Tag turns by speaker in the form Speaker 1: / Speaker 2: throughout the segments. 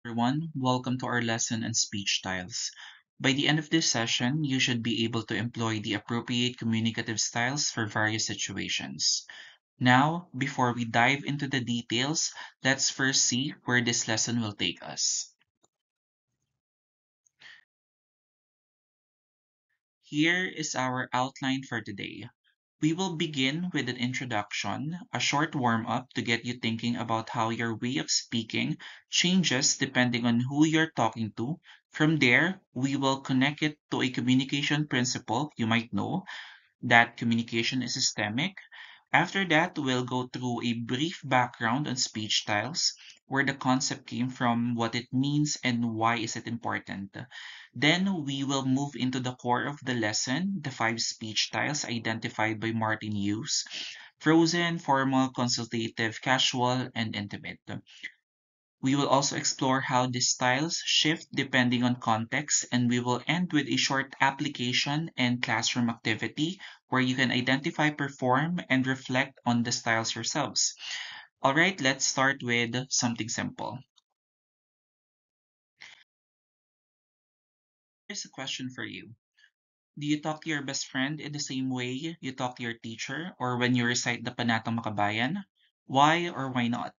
Speaker 1: everyone. Welcome to our lesson on speech styles. By the end of this session, you should be able to employ the appropriate communicative styles for various situations. Now, before we dive into the details, let's first see where this lesson will take us. Here is our outline for today. We will begin with an introduction, a short warm up to get you thinking about how your way of speaking changes depending on who you're talking to. From there, we will connect it to a communication principle you might know that communication is systemic. After that, we'll go through a brief background on speech styles, where the concept came from, what it means, and why is it important. Then we will move into the core of the lesson, the five speech styles identified by Martin Hughes: frozen, formal, consultative, casual, and intimate. We will also explore how these styles shift depending on context, and we will end with a short application and classroom activity where you can identify, perform, and reflect on the styles yourselves. All right, let's start with something simple. Here's a question for you. Do you talk to your best friend in the same way you talk to your teacher or when you recite the Panatang Makabayan? Why or why not?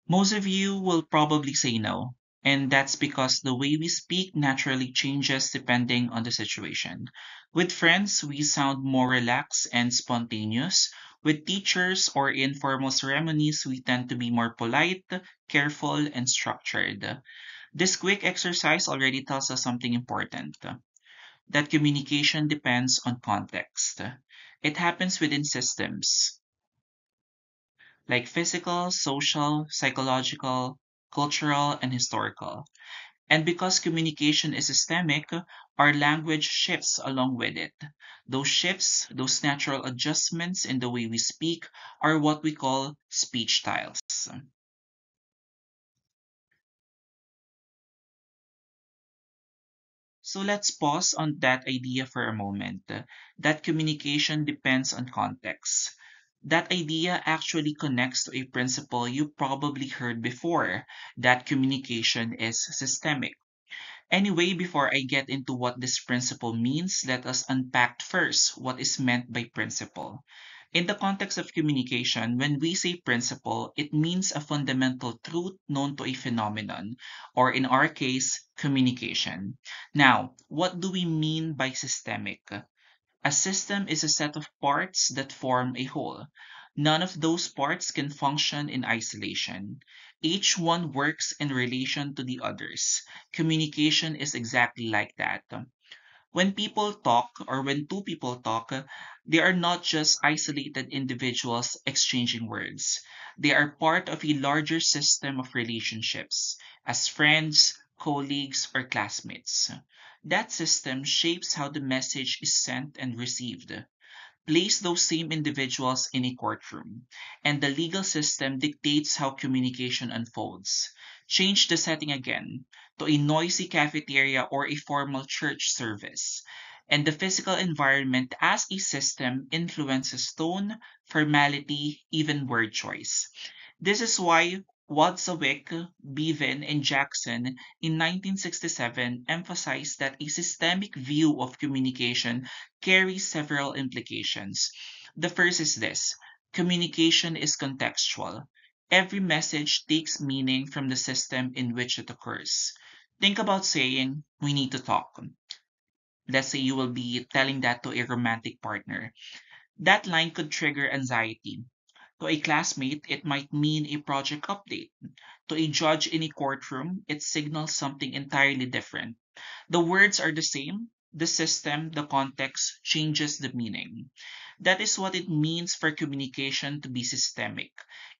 Speaker 1: Most of you will probably say no, and that's because the way we speak naturally changes depending on the situation. With friends, we sound more relaxed and spontaneous. With teachers or informal ceremonies, we tend to be more polite, careful, and structured. This quick exercise already tells us something important, that communication depends on context. It happens within systems like physical, social, psychological, cultural, and historical. And because communication is systemic, our language shifts along with it. Those shifts, those natural adjustments in the way we speak, are what we call speech styles. So let's pause on that idea for a moment, that communication depends on context. That idea actually connects to a principle you probably heard before, that communication is systemic. Anyway, before I get into what this principle means, let us unpack first what is meant by principle. In the context of communication, when we say principle, it means a fundamental truth known to a phenomenon, or in our case, communication. Now, what do we mean by systemic? A system is a set of parts that form a whole. None of those parts can function in isolation. Each one works in relation to the others. Communication is exactly like that. When people talk, or when two people talk, they are not just isolated individuals exchanging words. They are part of a larger system of relationships as friends, colleagues, or classmates. That system shapes how the message is sent and received. Place those same individuals in a courtroom, and the legal system dictates how communication unfolds. Change the setting again to a noisy cafeteria or a formal church service, and the physical environment as a system influences tone, formality, even word choice. This is why Wadsworth, Bevan, and Jackson in 1967 emphasized that a systemic view of communication carries several implications. The first is this: communication is contextual. Every message takes meaning from the system in which it occurs. Think about saying, "We need to talk." Let's say you will be telling that to a romantic partner. That line could trigger anxiety. To a classmate, it might mean a project update. To a judge in a courtroom, it signals something entirely different. The words are the same, the system, the context changes the meaning. That is what it means for communication to be systemic.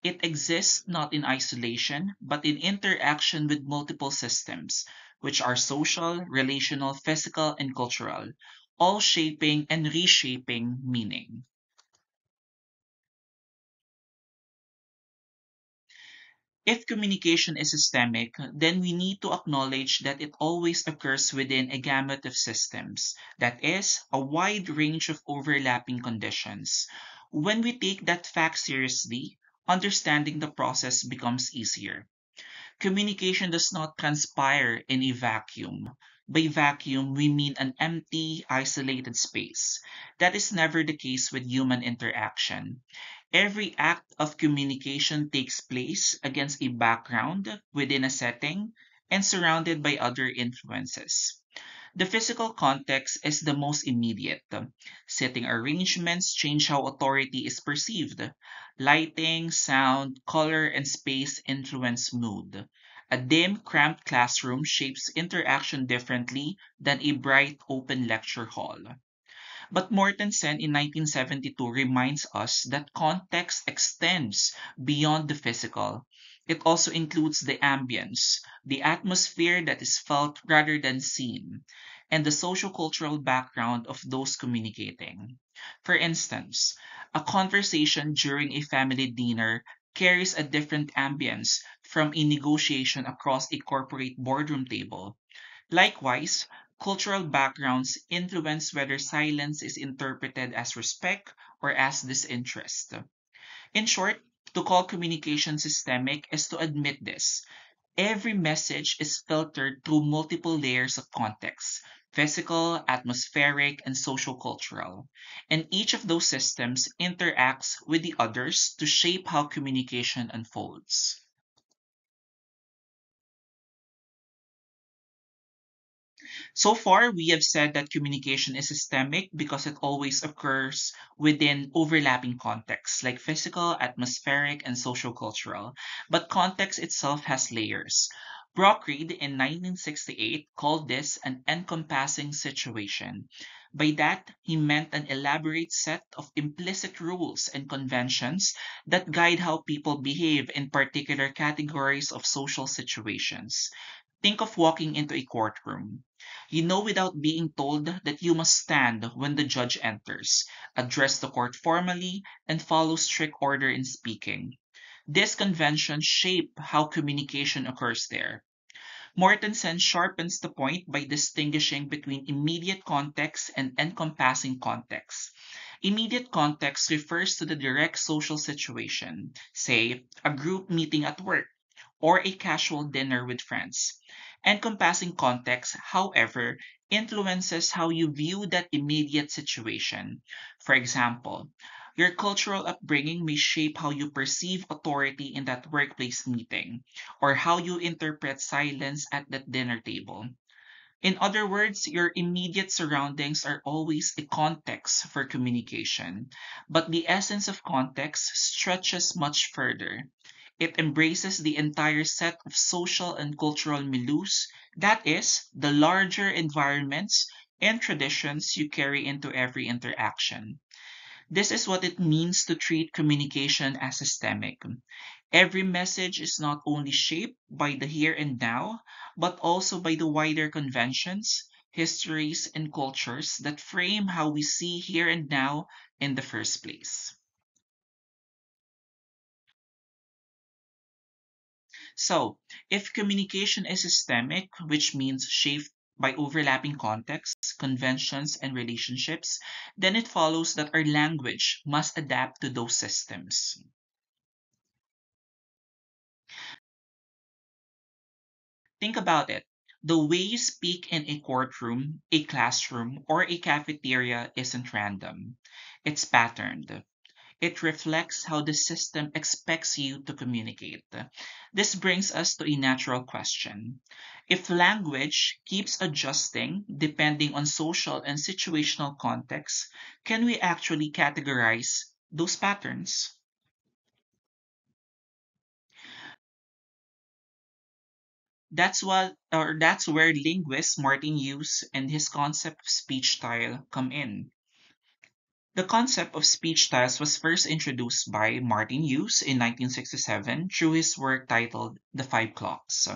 Speaker 1: It exists not in isolation, but in interaction with multiple systems, which are social, relational, physical, and cultural, all shaping and reshaping meaning. If communication is systemic, then we need to acknowledge that it always occurs within a gamut of systems, that is, a wide range of overlapping conditions. When we take that fact seriously, understanding the process becomes easier. Communication does not transpire in a vacuum. By vacuum, we mean an empty, isolated space. That is never the case with human interaction. Every act of communication takes place against a background, within a setting, and surrounded by other influences. The physical context is the most immediate. Setting arrangements change how authority is perceived. Lighting, sound, color, and space influence mood. A dim, cramped classroom shapes interaction differently than a bright, open lecture hall. But Mortensen in 1972 reminds us that context extends beyond the physical. It also includes the ambience, the atmosphere that is felt rather than seen, and the sociocultural background of those communicating. For instance, a conversation during a family dinner carries a different ambience from a negotiation across a corporate boardroom table. Likewise, cultural backgrounds influence whether silence is interpreted as respect or as disinterest. In short, to call communication systemic is to admit this. Every message is filtered through multiple layers of context: physical, atmospheric, and social cultural. And each of those systems interacts with the others to shape how communication unfolds. So far, we have said that communication is systemic because it always occurs within overlapping contexts like physical, atmospheric, and social cultural. But context itself has layers. Brock Reed in 1968 called this an encompassing situation. By that, he meant an elaborate set of implicit rules and conventions that guide how people behave in particular categories of social situations. Think of walking into a courtroom. You know without being told that you must stand when the judge enters, address the court formally, and follow strict order in speaking. This convention shape how communication occurs there. Mortensen sharpens the point by distinguishing between immediate context and encompassing context. Immediate context refers to the direct social situation, say, a group meeting at work or a casual dinner with friends. Encompassing context, however, influences how you view that immediate situation. For example, your cultural upbringing may shape how you perceive authority in that workplace meeting, or how you interpret silence at that dinner table. In other words, your immediate surroundings are always a context for communication, but the essence of context stretches much further. It embraces the entire set of social and cultural milieus, that is, the larger environments and traditions you carry into every interaction. This is what it means to treat communication as systemic. Every message is not only shaped by the here and now, but also by the wider conventions, histories, and cultures that frame how we see here and now in the first place. So, if communication is systemic, which means shaped by overlapping contexts, conventions, and relationships, then it follows that our language must adapt to those systems. Think about it. The way you speak in a courtroom, a classroom, or a cafeteria isn't random. It's patterned. It reflects how the system expects you to communicate. This brings us to a natural question. If language keeps adjusting depending on social and situational context, can we actually categorize those patterns? That's where linguist Martin Hughes and his concept of speech style come in. The concept of speech styles was first introduced by Martin Hughes in 1967 through his work titled The Five Clocks.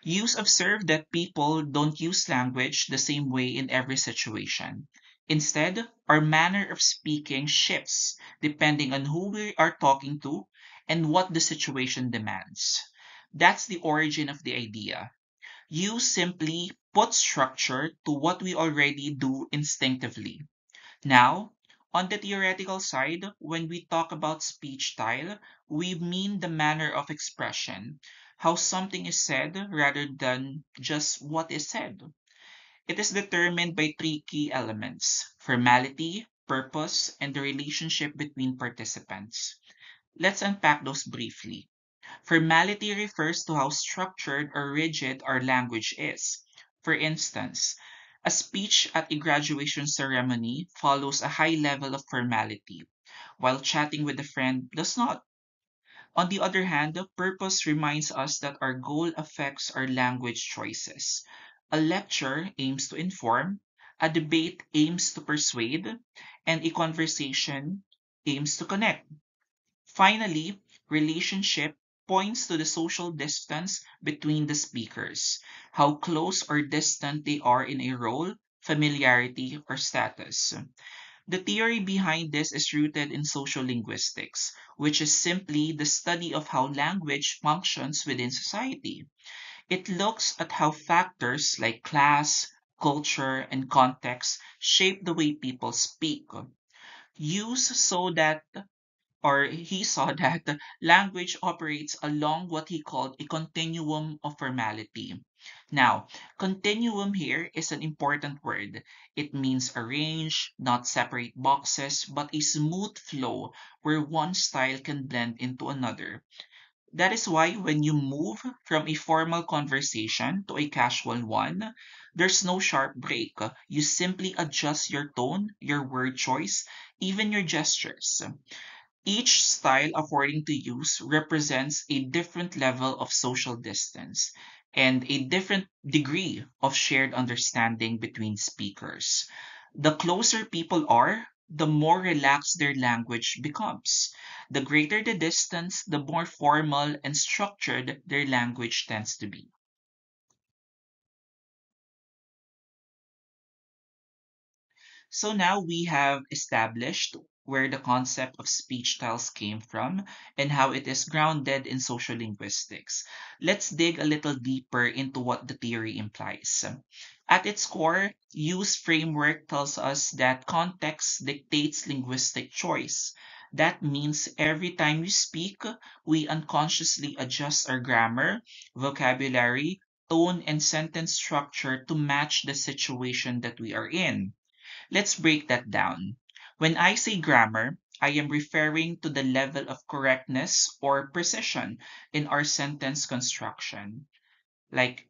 Speaker 1: Hughes observed that people don't use language the same way in every situation. Instead, our manner of speaking shifts depending on who we are talking to and what the situation demands. That's the origin of the idea. You simply put structure to what we already do instinctively. Now, on the theoretical side, when we talk about speech style, we mean the manner of expression. how something is said rather than just what is said. It is determined by three key elements: formality, purpose, and the relationship between participants. Let's unpack those briefly. Formality refers to how structured or rigid our language is. For instance, a speech at a graduation ceremony follows a high level of formality, while chatting with a friend does not. On the other hand, the purpose reminds us that our goal affects our language choices. A lecture aims to inform, a debate aims to persuade, and a conversation aims to connect. Finally, relationship points to the social distance between the speakers, how close or distant they are in a role, familiarity, or status. The theory behind this is rooted in social linguistics, which is simply the study of how language functions within society. It looks at how factors like class, culture, and context shape the way people speak. Use so that or he saw that language operates along what he called a continuum of formality. Now, continuum here is an important word. It means a range, not separate boxes, but a smooth flow where one style can blend into another. That is why when you move from a formal conversation to a casual one, there's no sharp break. You simply adjust your tone, your word choice, even your gestures. Each style, according to use, represents a different level of social distance and a different degree of shared understanding between speakers. The closer people are, the more relaxed their language becomes. The greater the distance, the more formal and structured their language tends to be. So now we have established where the concept of speech styles came from and how it is grounded in social linguistics. Let's dig a little deeper into what the theory implies. At its core, use framework tells us that context dictates linguistic choice. That means every time we speak, we unconsciously adjust our grammar, vocabulary, tone, and sentence structure to match the situation that we are in. Let's break that down. When I say grammar, I am referring to the level of correctness or precision in our sentence construction. Like,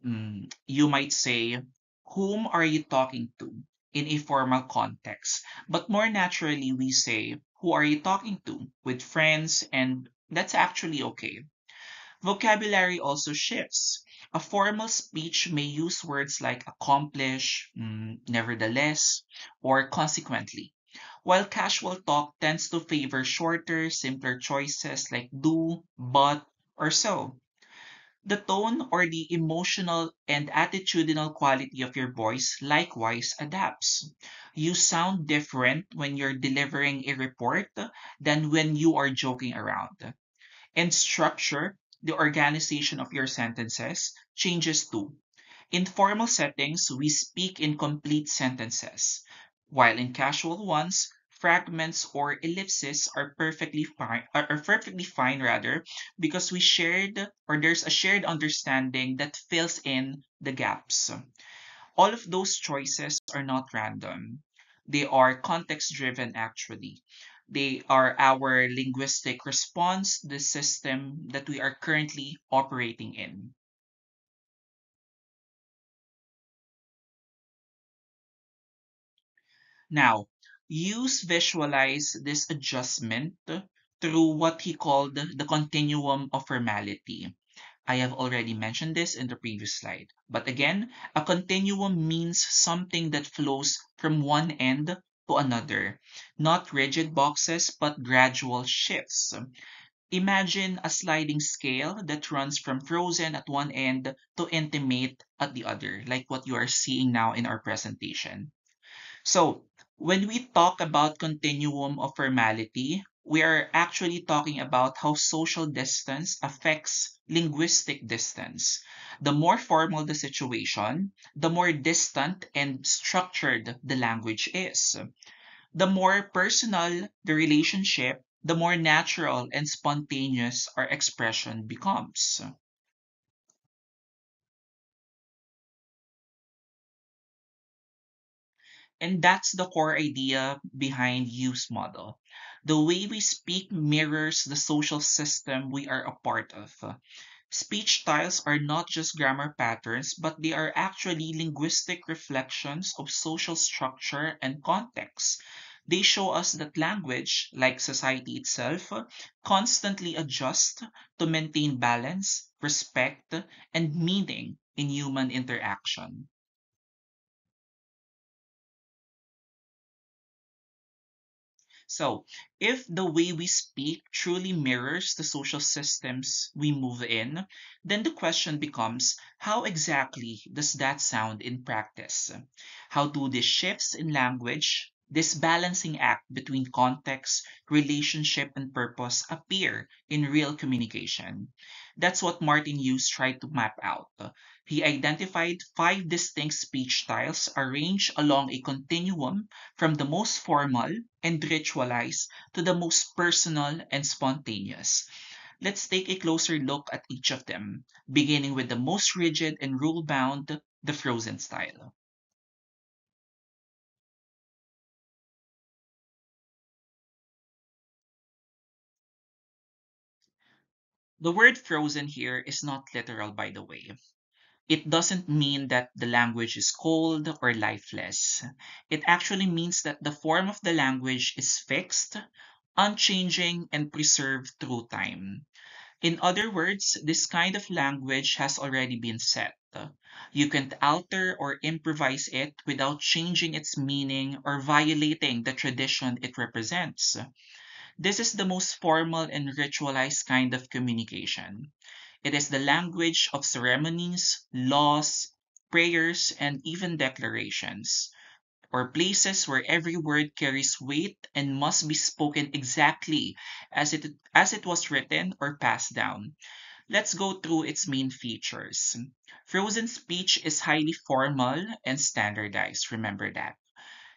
Speaker 1: you might say, whom are you talking to in a formal context? But more naturally, we say, who are you talking to with friends? And that's actually okay. Vocabulary also shifts. A formal speech may use words like accomplish, nevertheless, or consequently, while casual talk tends to favor shorter, simpler choices like do, but, or so. The tone or the emotional and attitudinal quality of your voice likewise adapts. You sound different when you're delivering a report than when you are joking around. And structure, the organization of your sentences, changes too. In formal settings, we speak in complete sentences, while in casual ones, fragments or ellipses are perfectly fine rather, because we shared or there's a shared understanding that fills in the gaps. All of those choices are not random. They are context driven, actually. They are our linguistic response to the system that we are currently operating in. Now, use visualize this adjustment through what he called the continuum of formality. I have already mentioned this in the previous slide. But again, a continuum means something that flows from one end to another, not rigid boxes, but gradual shifts. Imagine a sliding scale that runs from frozen at one end to intimate at the other, like what you are seeing now in our presentation. So, when we talk about continuum of formality, we are actually talking about how social distance affects linguistic distance. The more formal the situation, the more distant and structured the language is. The more personal the relationship, the more natural and spontaneous our expression becomes. And that's the core idea behind use model. The way we speak mirrors the social system we are a part of. Speech styles are not just grammar patterns, but they are actually linguistic reflections of social structure and context. They show us that language, like society itself, constantly adjusts to maintain balance, respect, and meaning in human interaction. So, if the way we speak truly mirrors the social systems we move in, then the question becomes, how exactly does that sound in practice? How do these shifts in language, this balancing act between context, relationship, and purpose appear in real communication? That's what Martin Hughes tried to map out. He identified five distinct speech styles arranged along a continuum from the most formal and ritualized to the most personal and spontaneous. Let's take a closer look at each of them, beginning with the most rigid and rule bound, the frozen style. The word frozen here is not literal, by the way. It doesn't mean that the language is cold or lifeless. It actually means that the form of the language is fixed, unchanging, and preserved through time. In other words, this kind of language has already been set. You can't alter or improvise it without changing its meaning or violating the tradition it represents. This is the most formal and ritualized kind of communication. It is the language of ceremonies, laws, prayers, and even declarations, or places where every word carries weight and must be spoken exactly as it was written or passed down. Let's go through its main features. Frozen speech is highly formal and standardized. Remember that.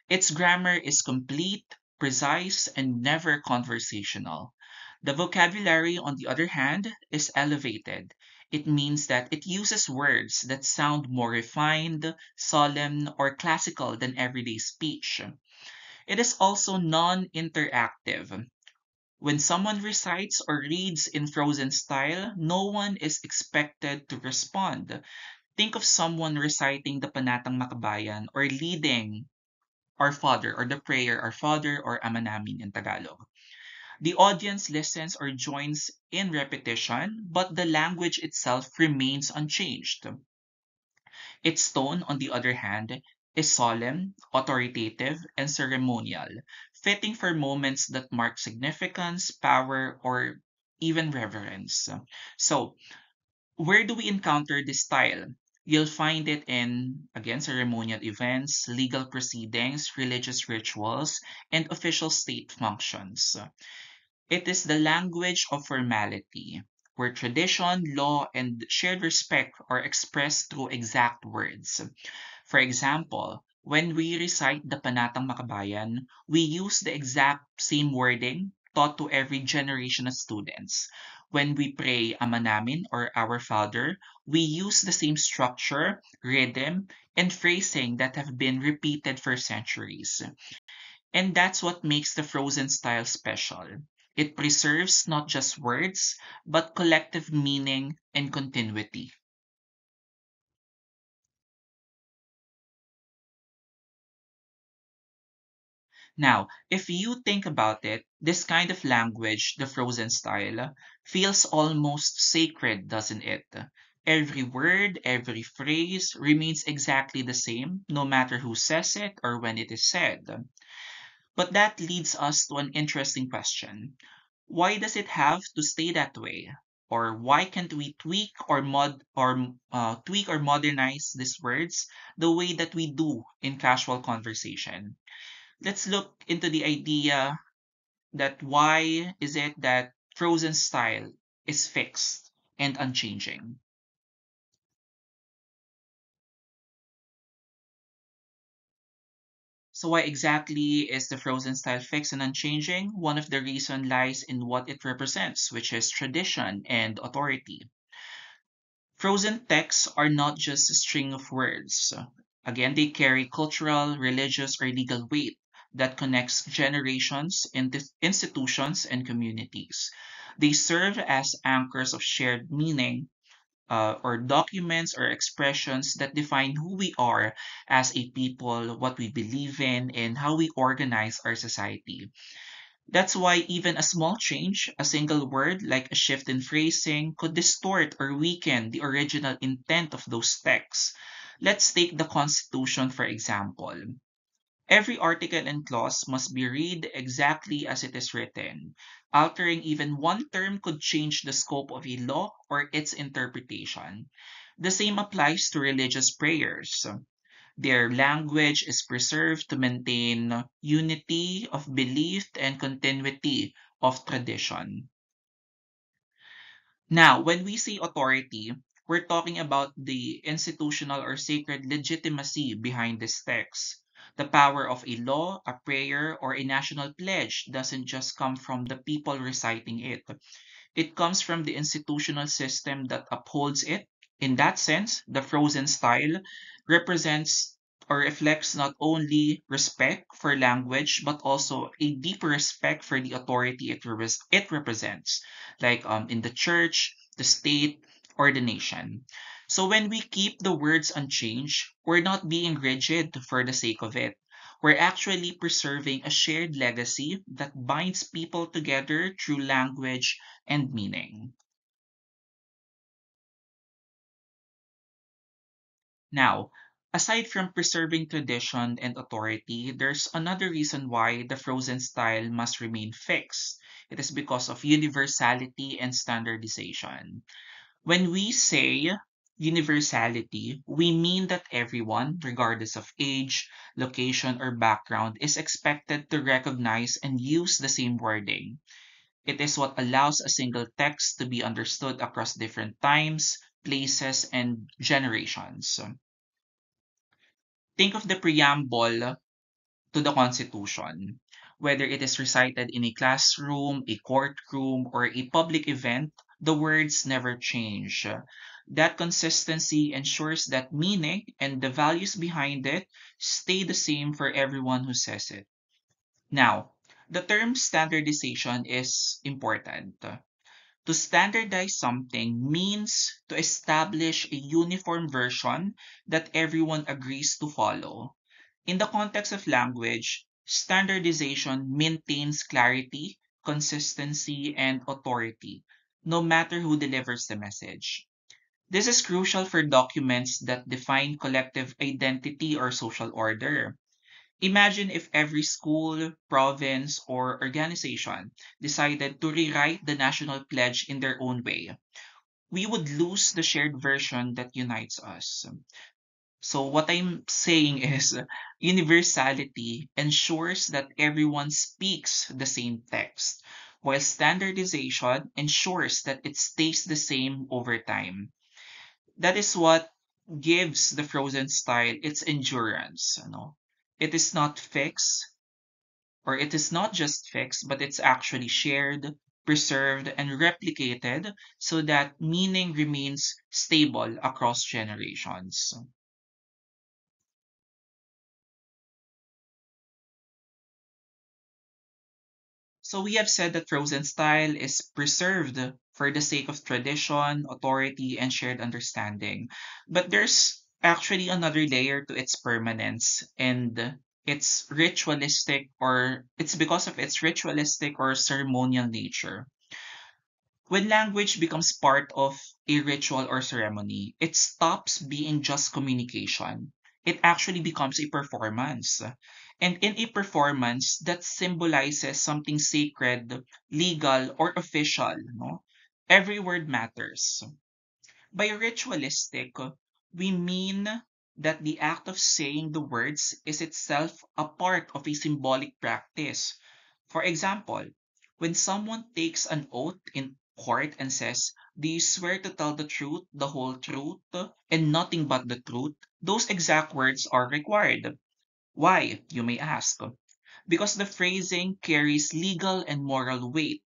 Speaker 1: Its grammar is complete, precise, and never conversational. The vocabulary, on the other hand, is elevated. It means that it uses words that sound more refined, solemn, or classical than everyday speech. It is also non interactive. When someone recites or reads in frozen style, no one is expected to respond. Think of someone reciting the Panatang Makabayan or leading Our Father or the prayer Our Father or Ama Namin in Tagalog. The audience listens or joins in repetition, but the language itself remains unchanged. Its tone, on the other hand, is solemn, authoritative, and ceremonial, fitting for moments that mark significance, power, or even reverence. So, where do we encounter this style? You'll find it in, again, ceremonial events, legal proceedings, religious rituals, and official state functions. It is the language of formality, where tradition, law, and shared respect are expressed through exact words. For example, when we recite the Panatang Makabayan, we use the exact same wording taught to every generation of students. When we pray Ama Namin or Our Father, we use the same structure, rhythm, and phrasing that have been repeated for centuries. And that's what makes the Frozen style special. It preserves not just words, but collective meaning and continuity. Now, if you think about it, this kind of language, the Frozen style, feels almost sacred, doesn't it? Every word, every phrase remains exactly the same, no matter who says it or when it is said. But that leads us to an interesting question. Why does it have to stay that way? Or why can't we tweak or modernize these words the way that we do in casual conversation? Let's look into the idea that why is it that Frozen style is fixed and unchanging. So why exactly is the Frozen style fixed and unchanging? One of the reasons lies in what it represents, which is tradition and authority. Frozen texts are not just a string of words. Again, they carry cultural, religious, or legal weight that connects generations, institutions, and communities. They serve as anchors of shared meaning, or documents or expressions that define who we are as a people, what we believe in, and how we organize our society. That's why even a small change, a single word like a shift in phrasing, could distort or weaken the original intent of those texts. Let's take the Constitution for example. Every article and clause must be read exactly as it is written. Altering even one term could change the scope of a law or its interpretation. The same applies to religious prayers. Their language is preserved to maintain unity of belief and continuity of tradition. Now, when we say authority, we're talking about the institutional or sacred legitimacy behind this text. The power of a law, a prayer, or a national pledge doesn't just come from the people reciting it. It comes from the institutional system that upholds it. In that sense, the frozen style represents or reflects not only respect for language, but also a deeper respect for the authority it represents, like in the church, the state, or the nation. So when we keep the words unchanged, we're not being rigid for the sake of it. We're actually preserving a shared legacy that binds people together through language and meaning. Now, aside from preserving tradition and authority, there's another reason why the frozen style must remain fixed. It is because of universality and standardization. When we say universality, we mean that everyone, regardless of age, location, or background, is expected to recognize and use the same wording. It is what allows a single text to be understood across different times, places, and generations. Think of the preamble to the Constitution. Whether it is recited in a classroom, a courtroom, or a public event, the words never change. That consistency ensures that meaning and the values behind it stay the same for everyone who says it. Now, the term standardization is important. To standardize something means to establish a uniform version that everyone agrees to follow. In the context of language, standardization maintains clarity, consistency, and authority, no matter who delivers the message. This is crucial for documents that define collective identity or social order. Imagine if every school, province, or organization decided to rewrite the national pledge in their own way. We would lose the shared version that unites us. So, what I'm saying is universality ensures that everyone speaks the same text, while standardization ensures that it stays the same over time. That is what gives the frozen style its endurance. It is not fixed, or it is not just fixed, but it's actually shared, preserved, and replicated so that meaning remains stable across generations. So we have said that frozen style is preserved for the sake of tradition, authority, and shared understanding. But there's actually another layer to its permanence, and it's because of its ritualistic or ceremonial nature. When language becomes part of a ritual or ceremony, it stops being just communication. It actually becomes a performance. And in a performance that symbolizes something sacred, legal, or official, no? Every word matters. By ritualistic, we mean that the act of saying the words is itself a part of a symbolic practice. For example, when someone takes an oath in court and says, "Do you swear to tell the truth, the whole truth, and nothing but the truth?" Those exact words are required. Why, you may ask? Because the phrasing carries legal and moral weight.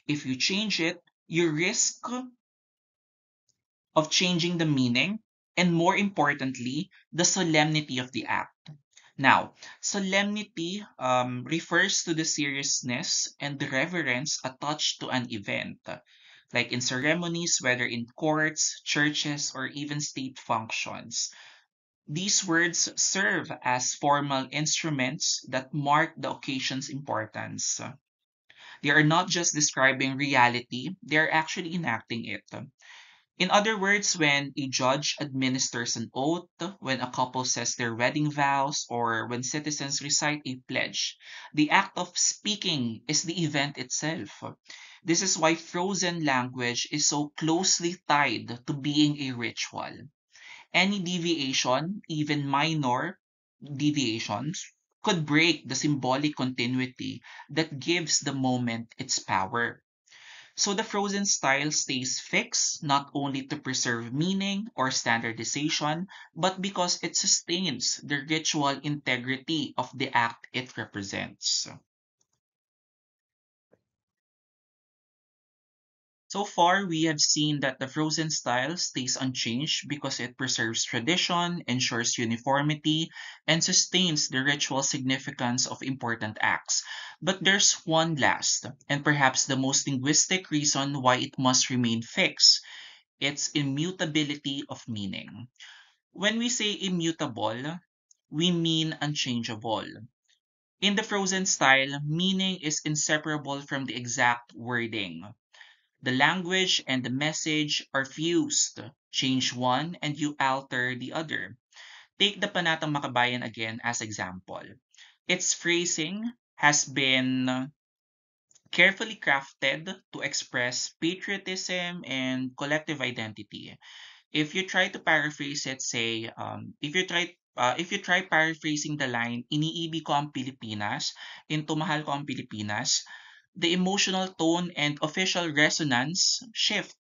Speaker 1: If you change it, you risk of changing the meaning, and more importantly, the solemnity of the act. Now, solemnity refers to the seriousness and the reverence attached to an event, like in ceremonies, whether in courts, churches, or even state functions. These words serve as formal instruments that mark the occasion's importance. They are not just describing reality, they are actually enacting it. In other words, when a judge administers an oath, when a couple says their wedding vows, or when citizens recite a pledge, the act of speaking is the event itself. This is why frozen language is so closely tied to being a ritual. Any deviation, even minor deviations, could break the symbolic continuity that gives the moment its power. So the frozen style stays fixed not only to preserve meaning or standardization, but because it sustains the ritual integrity of the act it represents. So far, we have seen that the frozen style stays unchanged because it preserves tradition, ensures uniformity, and sustains the ritual significance of important acts. But there's one last, and perhaps the most linguistic reason why it must remain fixed: its immutability of meaning. When we say immutable, we mean unchangeable. In the frozen style, meaning is inseparable from the exact wording. The language and the message are fused. Change one and you alter the other. Take the Panatang Makabayan again as example. Its phrasing has been carefully crafted to express patriotism and collective identity. If you try to paraphrase it, say, if you try paraphrasing the line, iniibig ko ang Pilipinas into mahal ko ang Pilipinas, the emotional tone and official resonance shift.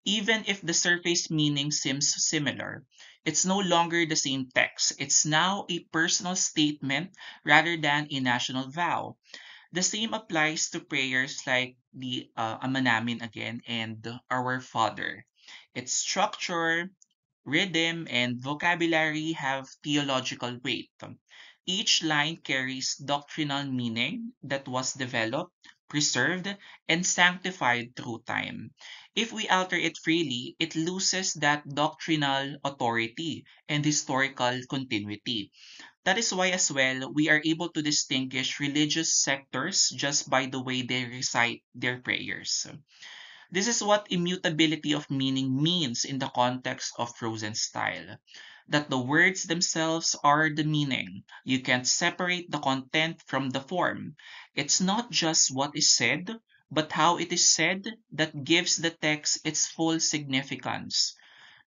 Speaker 1: Even if the surface meaning seems similar, it's no longer the same text. It's now a personal statement rather than a national vow. The same applies to prayers like the Ama Namin again and Our Father. Its structure, rhythm, and vocabulary have theological weight. Each line carries doctrinal meaning that was developed, preserved, and sanctified through time. If we alter it freely, it loses that doctrinal authority and historical continuity. That is why, as well, we are able to distinguish religious sectors just by the way they recite their prayers. This is what immutability of meaning means in the context of frozen style. That the words themselves are the meaning. You can't separate the content from the form. It's not just what is said, but how it is said that gives the text its full significance.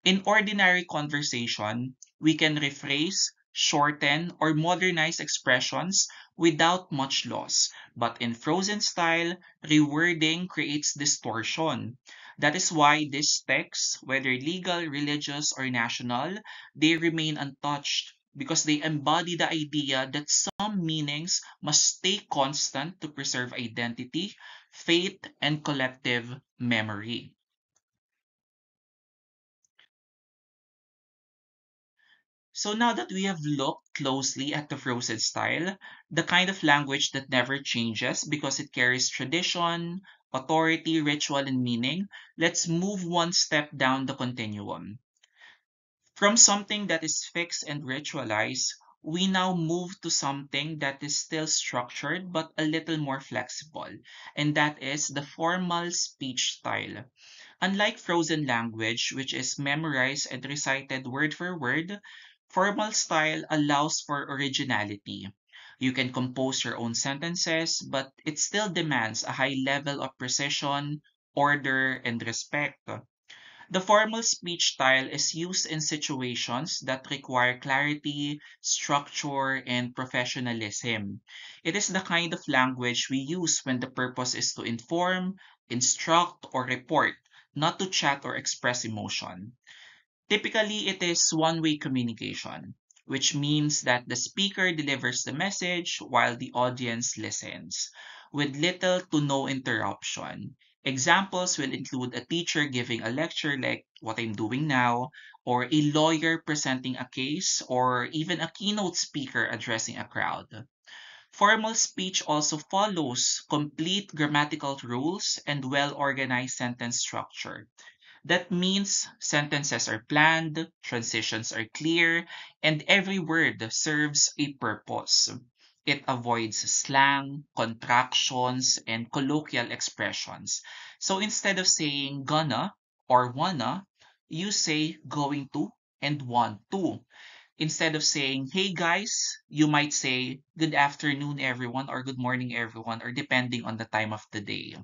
Speaker 1: In ordinary conversation, we can rephrase, shorten, or modernize expressions without much loss. But in frozen style, rewording creates distortion. That is why these texts, whether legal, religious, or national, they remain untouched because they embody the idea that some meanings must stay constant to preserve identity, faith, and collective memory. So now that we have looked closely at the frozen style, the kind of language that never changes because it carries tradition, authority, ritual, and meaning, let's move one step down the continuum. From something that is fixed and ritualized, we now move to something that is still structured but a little more flexible, and that is the formal speech style. Unlike frozen language, which is memorized and recited word for word, formal style allows for originality. You can compose your own sentences, but it still demands a high level of precision, order, and respect. The formal speech style is used in situations that require clarity, structure, and professionalism. It is the kind of language we use when the purpose is to inform, instruct, or report, not to chat or express emotion. Typically, it is one-way communication, which means that the speaker delivers the message while the audience listens, with little to no interruption. Examples will include a teacher giving a lecture like what I'm doing now, or a lawyer presenting a case, or even a keynote speaker addressing a crowd. Formal speech also follows complete grammatical rules and well organized sentence structure. That means sentences are planned, transitions are clear, and every word serves a purpose. It avoids slang, contractions, and colloquial expressions. So instead of saying gonna or wanna, you say going to and want to. Instead of saying, hey guys, you might say, good afternoon, everyone, or good morning, everyone, or depending on the time of the day.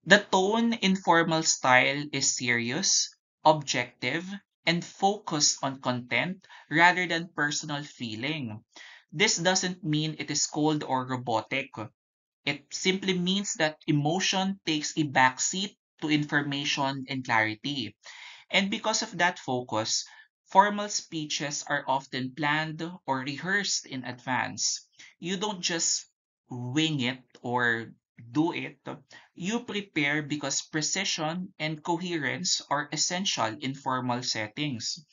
Speaker 1: The tone in formal style is serious, objective, and focused on content rather than personal feeling. This doesn't mean it is cold or robotic. It simply means that emotion takes a backseat to information and clarity. And because of that focus, formal speeches are often planned or rehearsed in advance. You don't just wing it or do it. You prepare because precision and coherence are essential in formal settings.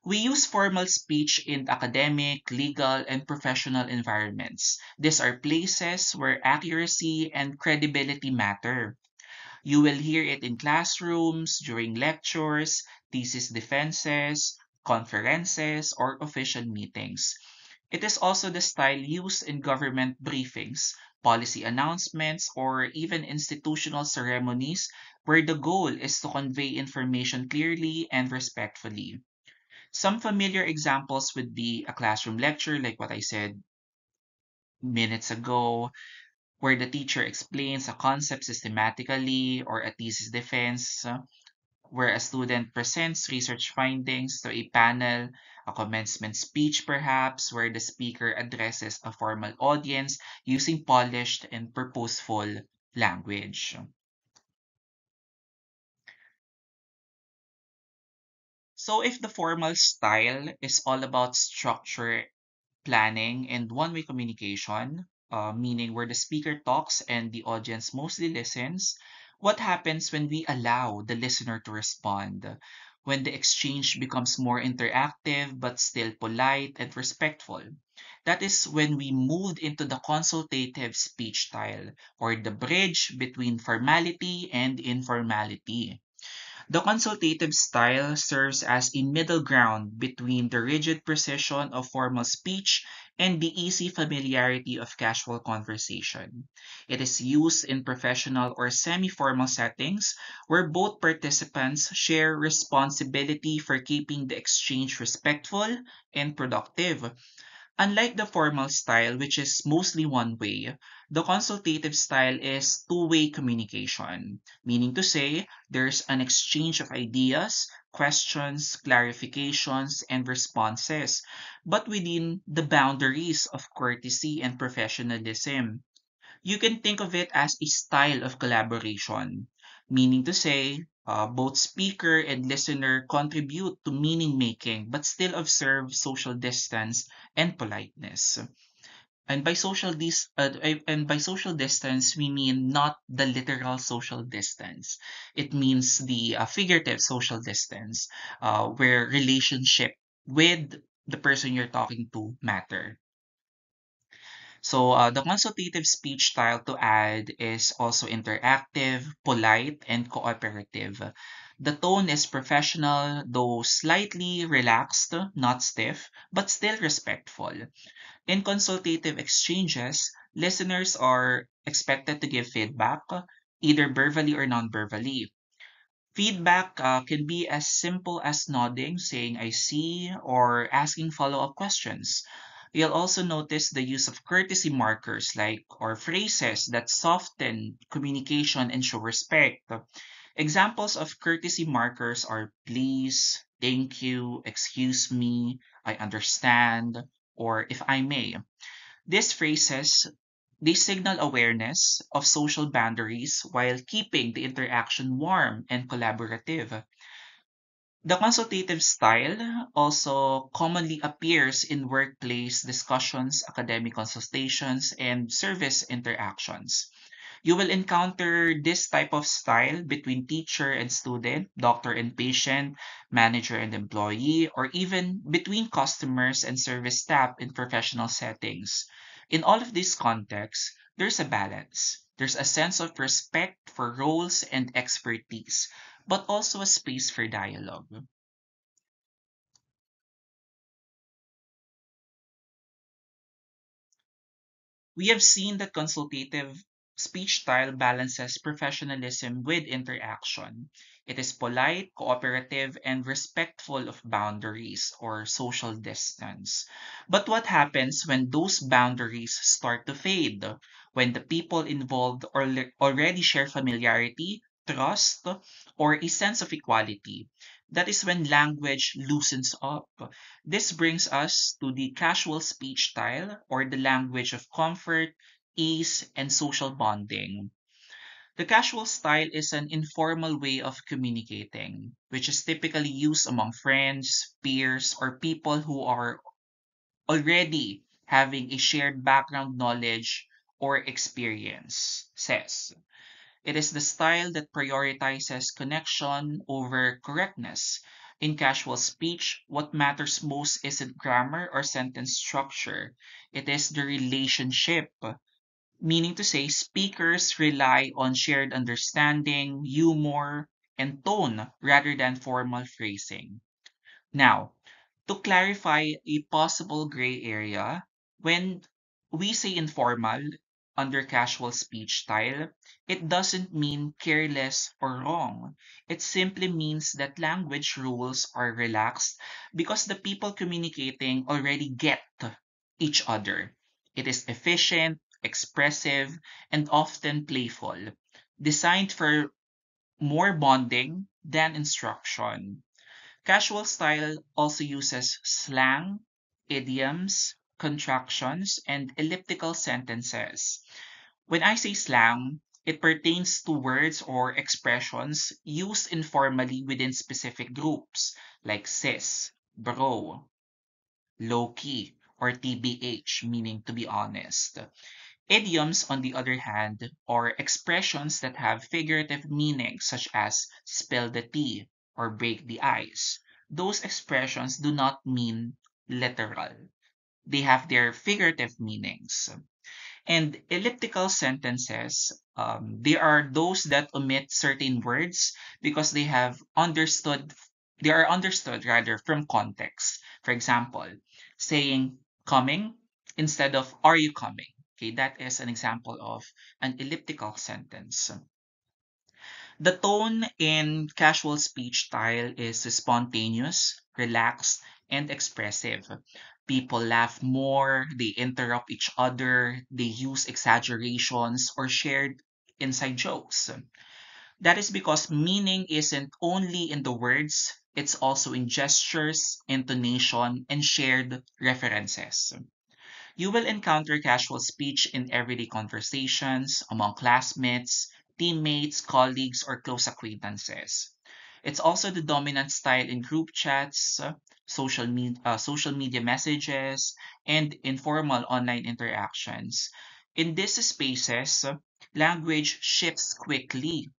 Speaker 1: We use formal speech in academic, legal, and professional environments. These are places where accuracy and credibility matter. You will hear it in classrooms, during lectures, thesis defenses, conferences, or official meetings. It is also the style used in government briefings, policy announcements, or even institutional ceremonies where the goal is to convey information clearly and respectfully. Some familiar examples would be a classroom lecture, like what I said minutes ago, where the teacher explains a concept systematically, or a thesis defense, where a student presents research findings to a panel, a commencement speech perhaps, where the speaker addresses a formal audience using polished and purposeful language. So if the formal style is all about structure, planning, and one-way communication, meaning where the speaker talks and the audience mostly listens, what happens when we allow the listener to respond? When the exchange becomes more interactive but still polite and respectful? That is when we moved into the consultative speech style, or the bridge between formality and informality. The consultative style serves as a middle ground between the rigid precision of formal speech and the easy familiarity of casual conversation. It is used in professional or semi formal settings where both participants share responsibility for keeping the exchange respectful and productive. Unlike the formal style, which is mostly one way, the consultative style is two-way communication, meaning to say there's an exchange of ideas, questions, clarifications, and responses, but within the boundaries of courtesy and professionalism. You can think of it as a style of collaboration, meaning to say, both speaker and listener contribute to meaning making but still observe social distance and politeness. And by social distance, we mean not the literal social distance. It means the figurative social distance, where relationship with the person you're talking to matter. So the consultative speech style to add is also interactive, polite, and cooperative. The tone is professional, though slightly relaxed, not stiff, but still respectful. In consultative exchanges, listeners are expected to give feedback, either verbally or non-verbally. Feedback can be as simple as nodding, saying I see, or asking follow-up questions. You'll also notice the use of courtesy markers like or phrases that soften communication and show respect. Examples of courtesy markers are please, thank you, excuse me, I understand, or if I may. These phrases they signal awareness of social boundaries while keeping the interaction warm and collaborative. The consultative style also commonly appears in workplace discussions, academic consultations, and service interactions. You will encounter this type of style between teacher and student, doctor and patient, manager and employee, or even between customers and service staff in professional settings. In all of these contexts, there's a balance. There's a sense of respect for roles and expertise, but also a space for dialogue. We have seen that consultative speech style balances professionalism with interaction. It is polite, cooperative, and respectful of boundaries or social distance. But what happens when those boundaries start to fade? When the people involved already share familiarity, trust, or a sense of equality? That is when language loosens up. This brings us to the casual speech style or the language of comfort, ease, and social bonding. The casual style is an informal way of communicating, which is typically used among friends, peers, or people who are already having a shared background knowledge or experience, says. It is the style that prioritizes connection over correctness. In casual speech, what matters most isn't grammar or sentence structure. It is the relationship, meaning to say, speakers rely on shared understanding, humor, and tone rather than formal phrasing. Now, to clarify a possible gray area, when we say informal under casual speech style, it doesn't mean careless or wrong. It simply means that language rules are relaxed because the people communicating already get each other. It is efficient, expressive, and often playful, designed for more bonding than instruction. Casual style also uses slang, idioms, contractions, and elliptical sentences. When I say slang, it pertains to words or expressions used informally within specific groups, like sis, bro, low key, or TBH, meaning to be honest. Idioms, on the other hand, are expressions that have figurative meanings such as spill the tea or break the ice. Those expressions do not mean literal. They have their figurative meanings. And elliptical sentences, they are those that omit certain words because they are understood rather from context. For example, saying coming instead of are you coming? Okay, that is an example of an elliptical sentence. The tone in casual speech style is spontaneous, relaxed, and expressive. People laugh more, they interrupt each other, they use exaggerations or shared inside jokes. That is because meaning isn't only in the words, it's also in gestures, intonation, and shared references. You will encounter casual speech in everyday conversations among classmates, teammates, colleagues, or close acquaintances. It's also the dominant style in group chats, social media messages, and informal online interactions. In these spaces, language shifts quickly.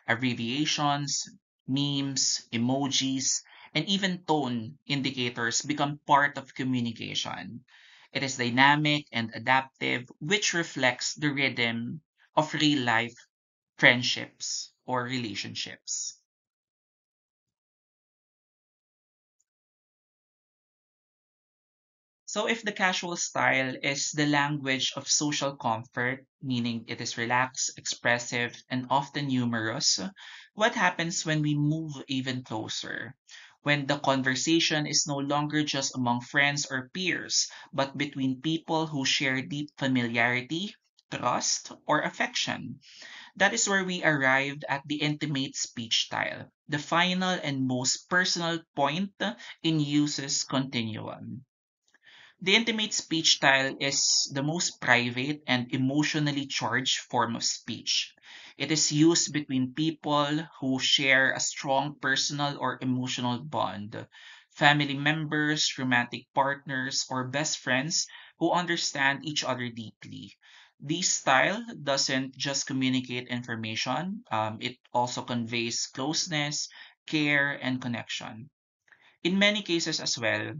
Speaker 1: Abbreviations, memes, emojis, and even tone indicators become part of communication. It is dynamic and adaptive, which reflects the rhythm of real life friendships or relationships. So, if the casual style is the language of social comfort, meaning it is relaxed, expressive, and often humorous, what happens when we move even closer? When the conversation is no longer just among friends or peers, but between people who share deep familiarity, trust, or affection. That is where we arrived at the intimate speech style, the final and most personal point in uses continuum. The intimate speech style is the most private and emotionally charged form of speech. It is used between people who share a strong personal or emotional bond, family members, romantic partners, or best friends who understand each other deeply. This style doesn't just communicate information, it also conveys closeness, care, and connection. In many cases as well,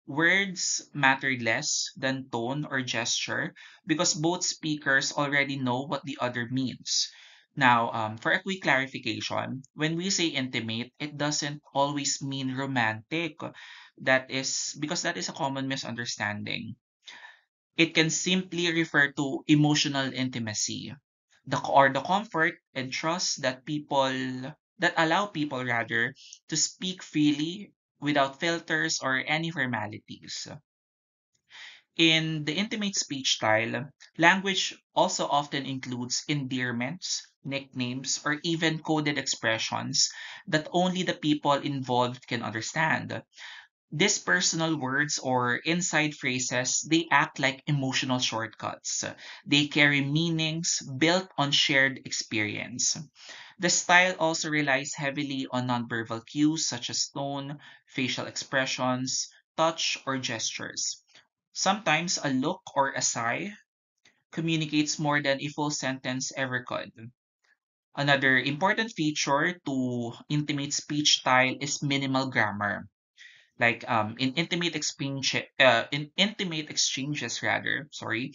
Speaker 1: words matter less than tone or gesture because both speakers already know what the other means. Now, for a quick clarification, when we say intimate, it doesn't always mean romantic. That is because that is a common misunderstanding. It can simply refer to emotional intimacy, the comfort and trust that allow people rather to speak freely without filters or any formalities. In the intimate speech style, language also often includes endearments, nicknames, or even coded expressions that only the people involved can understand. These personal words or inside phrases, they act like emotional shortcuts. They carry meanings built on shared experience. The style also relies heavily on nonverbal cues such as tone, facial expressions, touch, or gestures. Sometimes a look or a sigh communicates more than a full sentence ever could. Another important feature to intimate speech style is minimal grammar. Like in intimate exchanges rather, sorry,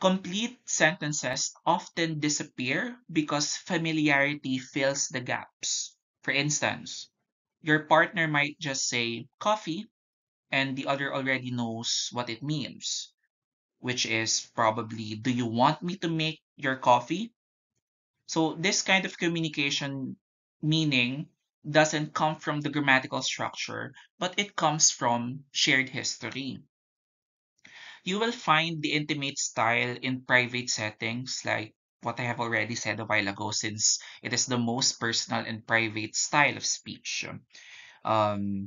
Speaker 1: complete sentences often disappear because familiarity fills the gaps. For instance, your partner might just say coffee and the other already knows what it means, which is probably, do you want me to make your coffee? So this kind of communication meaning doesn't come from the grammatical structure, but it comes from shared history. You will find the intimate style in private settings, like what I have already said a while ago, since it is the most personal and private style of speech.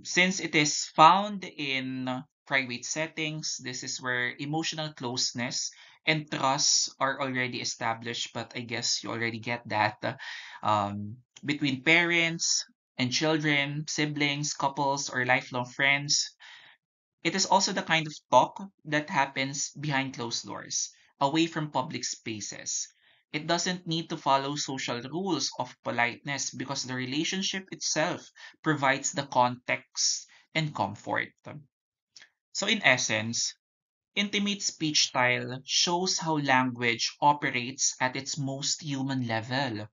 Speaker 1: Since it is found in private settings, this is where emotional closeness and trust are already established, but I guess you already get that between parents and children, siblings, couples, or lifelong friends. It is also the kind of talk that happens behind closed doors, away from public spaces. It doesn't need to follow social rules of politeness because the relationship itself provides the context and comfort. So, in essence, intimate speech style shows how language operates at its most human level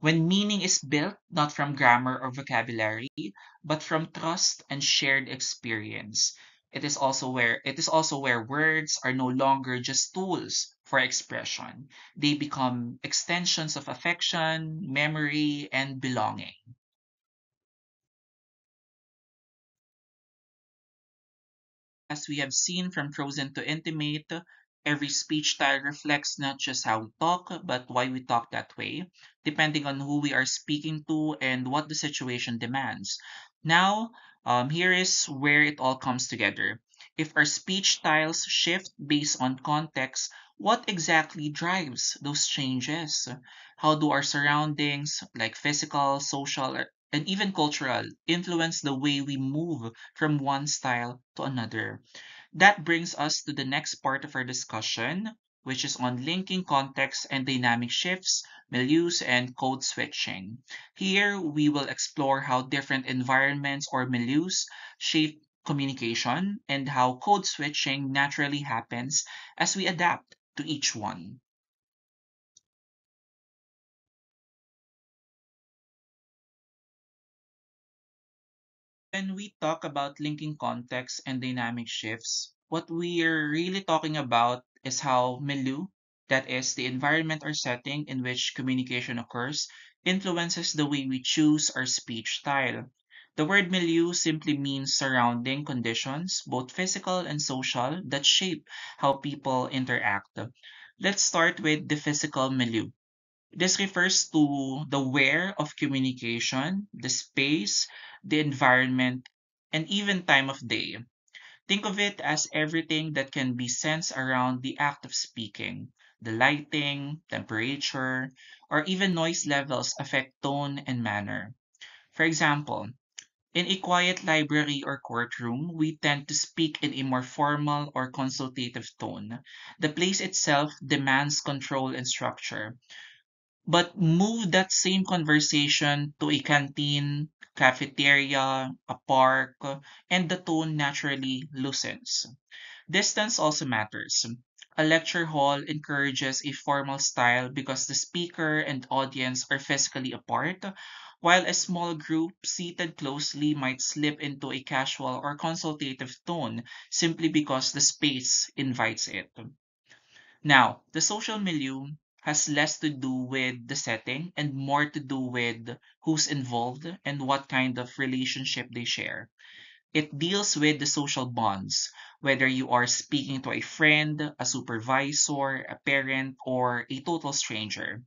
Speaker 1: when meaning is built not from grammar or vocabulary, but from trust and shared experience. It is also where words are no longer just tools for expression. They become extensions of affection, memory, and belonging. As we have seen from Frozen to Intimate, every speech style reflects not just how we talk, but why we talk that way, depending on who we are speaking to and what the situation demands. Now, here is where it all comes together. If our speech styles shift based on context, what exactly drives those changes? How do our surroundings, like physical, social, and even cultural, influence the way we move from one style to another? That brings us to the next part of our discussion, which is on linking context and dynamic shifts, milieus, and code switching. Here, we will explore how different environments or milieus shape communication and how code switching naturally happens as we adapt to each one. When we talk about linking context and dynamic shifts, what we're really talking about is how milieu, that is, the environment or setting in which communication occurs, influences the way we choose our speech style. The word milieu simply means surrounding conditions, both physical and social, that shape how people interact. Let's start with the physical milieu. This refers to the where of communication, the space, the environment, and even time of day. Think of it as everything that can be sensed around the act of speaking. The lighting, temperature, or even noise levels affect tone and manner. For example, In a quiet library or courtroom, we tend to speak in a more formal or consultative tone. The place itself demands control and structure. But move that same conversation to a canteen, cafeteria, a park, and the tone naturally loosens. Distance also matters. A lecture hall encourages a formal style because the speaker and audience are physically apart, while a small group seated closely might slip into a casual or consultative tone simply because the space invites it. Now, the social milieu has less to do with the setting and more to do with who's involved and what kind of relationship they share. It deals with the social bonds, whether you are speaking to a friend, a supervisor, a parent, or a total stranger.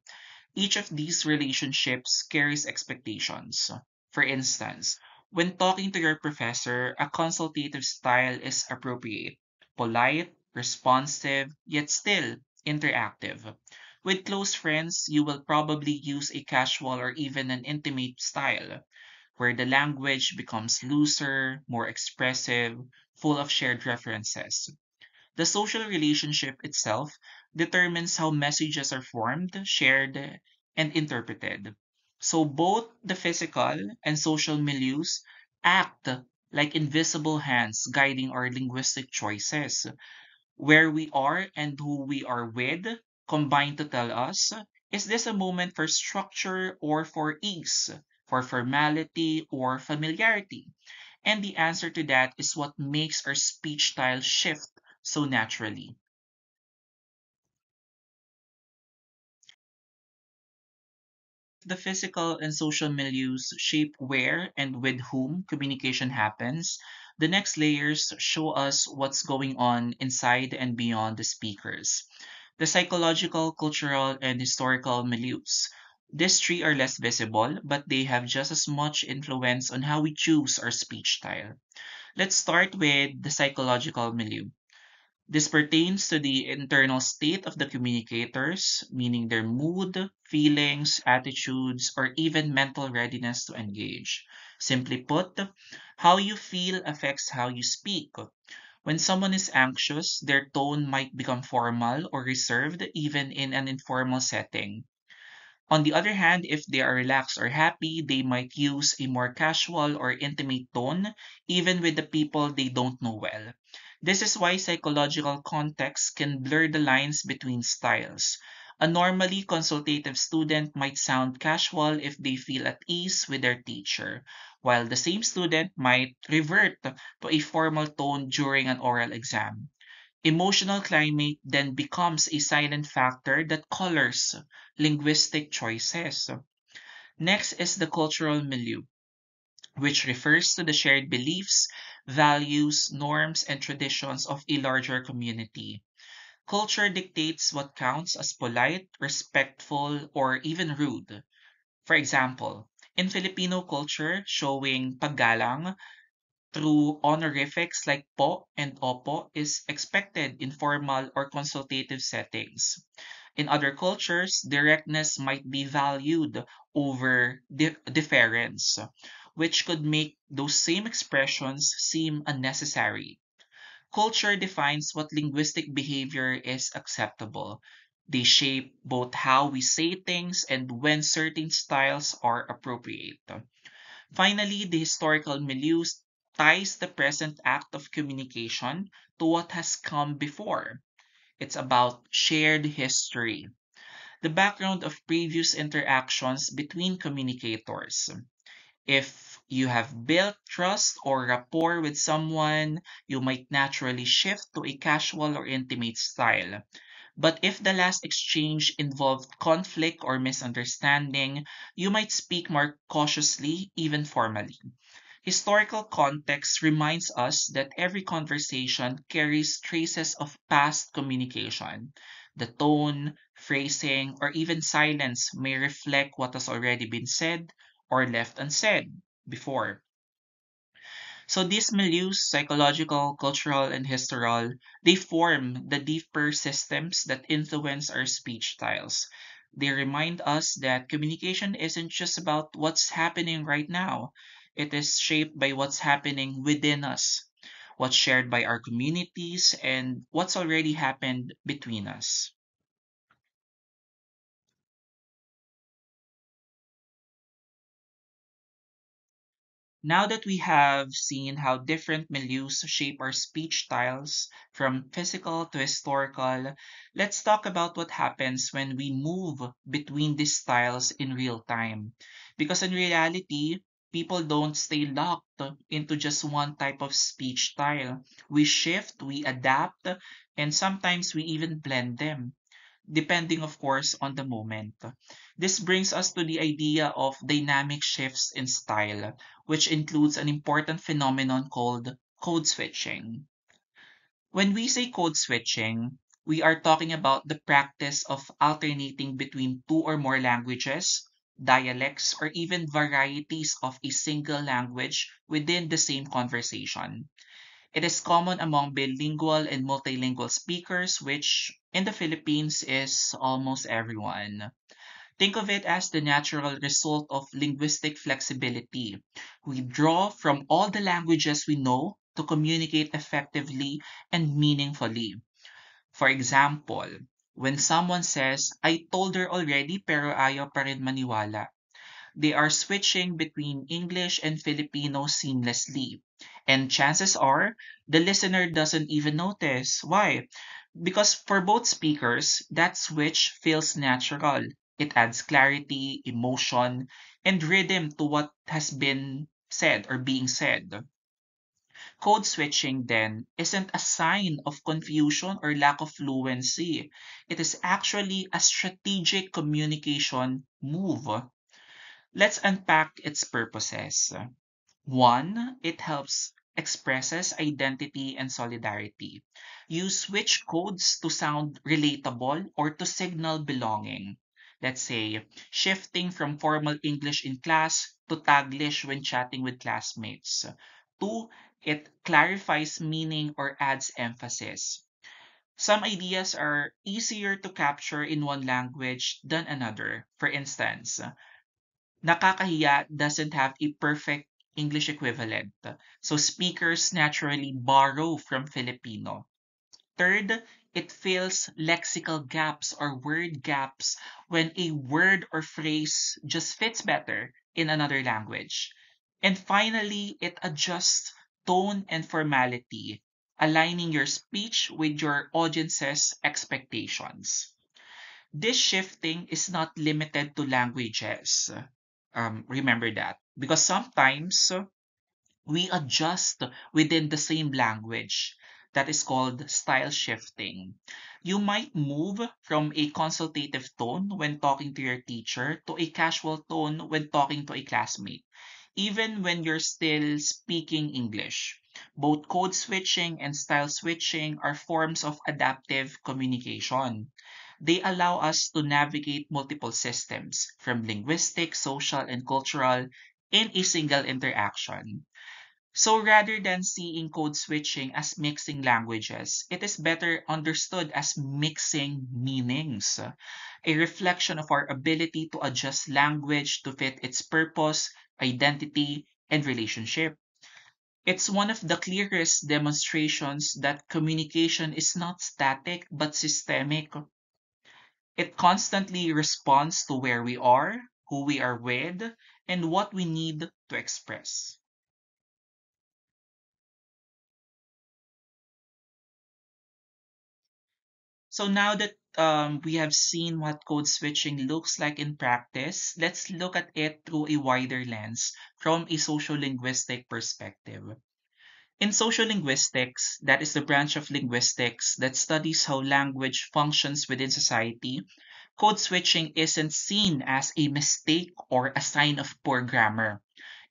Speaker 1: Each of these relationships carries expectations. For instance, when talking to your professor, a consultative style is appropriate, polite, responsive, yet still interactive. With close friends, you will probably use a casual or even an intimate style where the language becomes looser, more expressive, full of shared references. The social relationship itself determines how messages are formed, shared, and interpreted. So both the physical and social milieus act like invisible hands guiding our linguistic choices. Where we are and who we are with combine to tell us, is this a moment for structure or for ease, for formality or familiarity? And the answer to that is what makes our speech style shift so naturally. The physical and social milieus shape where and with whom communication happens, the next layers show us what's going on inside and beyond the speakers. The psychological, cultural, and historical milieus. These three are less visible, but they have just as much influence on how we choose our speech style. Let's start with the psychological milieu. This pertains to the internal state of the communicators, meaning their mood, feelings, attitudes, or even mental readiness to engage. Simply put, how you feel affects how you speak. When someone is anxious, their tone might become formal or reserved even in an informal setting. On the other hand, if they are relaxed or happy, they might use a more casual or intimate tone, even with the people they don't know well. This is why psychological context can blur the lines between styles. A normally consultative student might sound casual if they feel at ease with their teacher, while the same student might revert to a formal tone during an oral exam. Emotional climate then becomes a silent factor that colors linguistic choices. Next is the cultural milieu, which refers to the shared beliefs, values, norms, and traditions of a larger community. Culture dictates what counts as polite, respectful, or even rude. For example, in Filipino culture, showing paggalang through honorifics like po and opo is expected in formal or consultative settings. In other cultures, directness might be valued over deference, which could make those same expressions seem unnecessary. Culture defines what linguistic behavior is acceptable. They shape both how we say things and when certain styles are appropriate. Finally, the historical milieu ties the present act of communication to what has come before. It's about shared history, the background of previous interactions between communicators. If you have built trust or rapport with someone, you might naturally shift to a casual or intimate style. But if the last exchange involved conflict or misunderstanding, you might speak more cautiously, even formally. Historical context reminds us that every conversation carries traces of past communication. The tone, phrasing, or even silence may reflect what has already been said or left unsaid before. So these milieus, psychological, cultural, and historical, they form the deeper systems that influence our speech styles. They remind us that communication isn't just about what's happening right now. It is shaped by what's happening within us, what's shared by our communities, and what's already happened between us. Now that we have seen how different milieus shape our speech styles, from physical to historical, let's talk about what happens when we move between these styles in real time. Because in reality, people don't stay locked into just one type of speech style. We shift, we adapt, and sometimes we even blend them, depending, of course, on the moment. This brings us to the idea of dynamic shifts in style, which includes an important phenomenon called code switching. When we say code switching, we are talking about the practice of alternating between two or more languages, dialects, or even varieties of a single language within the same conversation. It is common among bilingual and multilingual speakers, which in the Philippines is almost everyone. Think of it as the natural result of linguistic flexibility. We draw from all the languages we know to communicate effectively and meaningfully. For example, when someone says, I told her already pero ayaw pa rin maniwala, they are switching between English and Filipino seamlessly. And chances are, the listener doesn't even notice. Why? Because for both speakers, that switch feels natural. It adds clarity, emotion, and rhythm to what has been said or being said. Code switching, then, isn't a sign of confusion or lack of fluency. It is actually a strategic communication move. Let's unpack its purposes. One, it helps expresses identity and solidarity. You switch codes to sound relatable or to signal belonging. Let's say, shifting from formal English in class to Taglish when chatting with classmates. Two, it clarifies meaning or adds emphasis. Some ideas are easier to capture in one language than another. For instance, nakakahiya doesn't have a perfect English equivalent, so speakers naturally borrow from Filipino. Third, it fills lexical gaps or word gaps when a word or phrase just fits better in another language. And finally, it adjusts tone and formality, aligning your speech with your audience's expectations. This shifting is not limited to languages. Remember that. Because sometimes we adjust within the same language. That is called style shifting. You might move from a consultative tone when talking to your teacher to a casual tone when talking to a classmate, even when you're still speaking English. Both code switching and style switching are forms of adaptive communication. They allow us to navigate multiple systems, from linguistic, social, and cultural, in a single interaction. So rather than seeing code switching as mixing languages, it is better understood as mixing meanings, a reflection of our ability to adjust language to fit its purpose, identity, and relationship. It's one of the clearest demonstrations that communication is not static but systemic. It constantly responds to where we are, who we are with, and what we need to express. So now that we have seen what code switching looks like in practice, let's look at it through a wider lens from a social linguistic perspective. In social linguistics, that is the branch of linguistics that studies how language functions within society, code switching isn't seen as a mistake or a sign of poor grammar.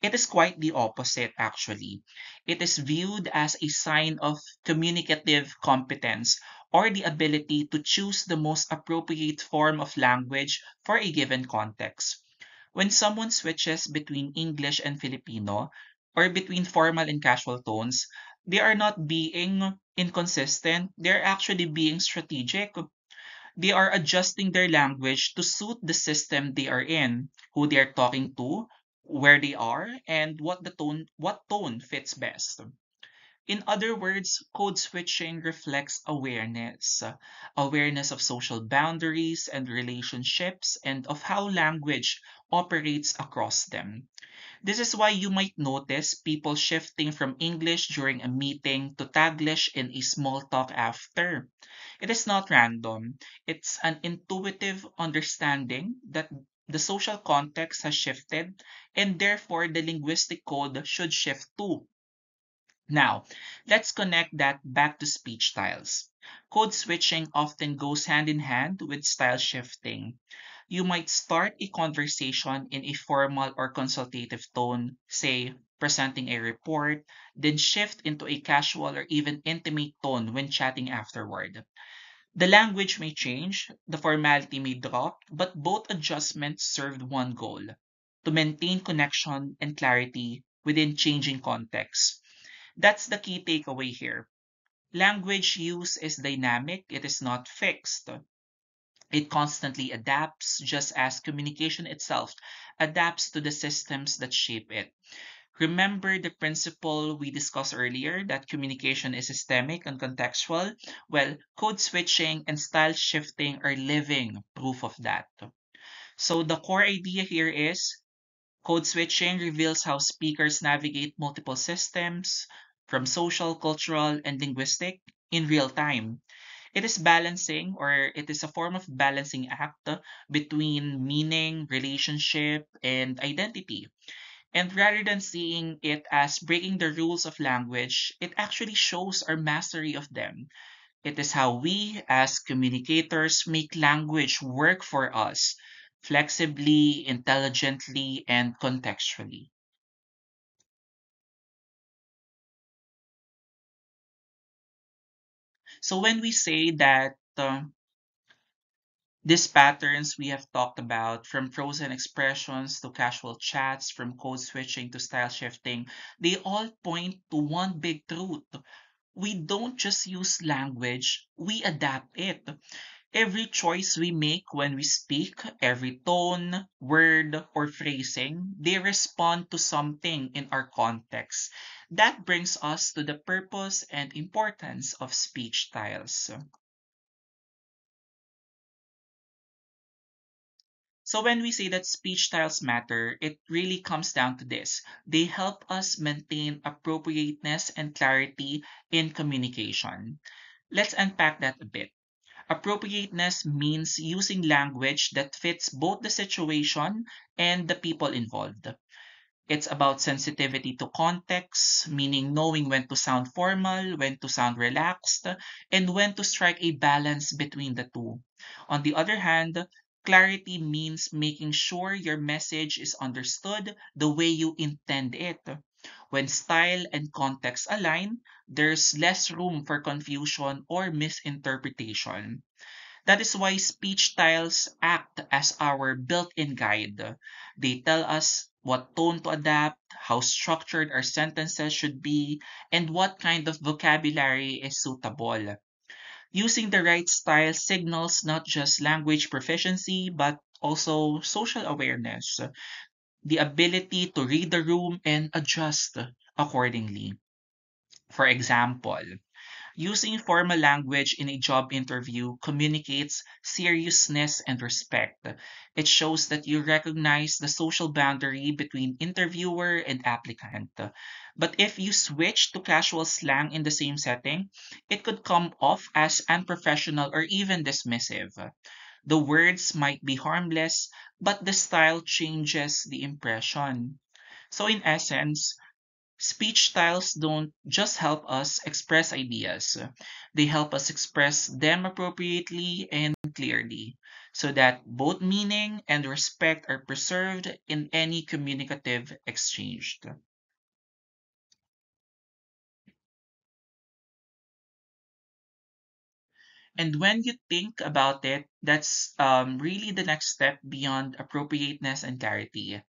Speaker 1: It is quite the opposite, actually. It is viewed as a sign of communicative competence or the ability to choose the most appropriate form of language for a given context. When someone switches between English and Filipino, or between formal and casual tones, they are not being inconsistent, they're actually being strategic. They are adjusting their language to suit the system they are in, who they are talking to, where they are, and what tone fits best. In other words, code switching reflects awareness, awareness of social boundaries and relationships, and of how language operates across them. This is why you might notice people shifting from English during a meeting to Taglish in a small talk after. It is not random. It's an intuitive understanding that the social context has shifted, and therefore the linguistic code should shift too. Now, let's connect that back to speech styles. Code switching often goes hand in hand with style shifting. You might start a conversation in a formal or consultative tone, say, presenting a report, then shift into a casual or even intimate tone when chatting afterward. The language may change, the formality may drop, but both adjustments served one goal: to maintain connection and clarity within changing contexts. That's the key takeaway here. Language use is dynamic, it is not fixed. It constantly adapts, just as communication itself adapts to the systems that shape it. Remember the principle we discussed earlier that communication is systemic and contextual? Well, code switching and style shifting are living proof of that. So the core idea here is code switching reveals how speakers navigate multiple systems, from social, cultural, and linguistic, in real time. It is balancing, or it is a form of balancing act between meaning, relationship, and identity. And rather than seeing it as breaking the rules of language, it actually shows our mastery of them. It is how we, as communicators, make language work for us flexibly, intelligently, and contextually. So when we say that these patterns we have talked about, from frozen expressions to casual chats, from code switching to style shifting, they all point to one big truth. We don't just use language, we adapt it. Every choice we make when we speak, every tone, word, or phrasing, they respond to something in our context. That brings us to the purpose and importance of speech styles. So when we say that speech styles matter, it really comes down to this. They help us maintain appropriateness and clarity in communication. Let's unpack that a bit. Appropriateness means using language that fits both the situation and the people involved. It's about sensitivity to context, meaning knowing when to sound formal, when to sound relaxed, and when to strike a balance between the two. On the other hand, clarity means making sure your message is understood the way you intend it. When style and context align, there's less room for confusion or misinterpretation. That is why speech styles act as our built in guide. They tell us what tone to adapt, how structured our sentences should be, and what kind of vocabulary is suitable. Using the right style signals not just language proficiency, but also social awareness, the ability to read the room and adjust accordingly. For example, using formal language in a job interview communicates seriousness and respect. It shows that you recognize the social boundary between interviewer and applicant. But if you switch to casual slang in the same setting, it could come off as unprofessional or even dismissive. The words might be harmless, but the style changes the impression. So, in essence, speech styles don't just help us express ideas, they help us express them appropriately and clearly so that both meaning and respect are preserved in any communicative exchange. And when you think about it, that's really the next step beyond appropriateness and clarity.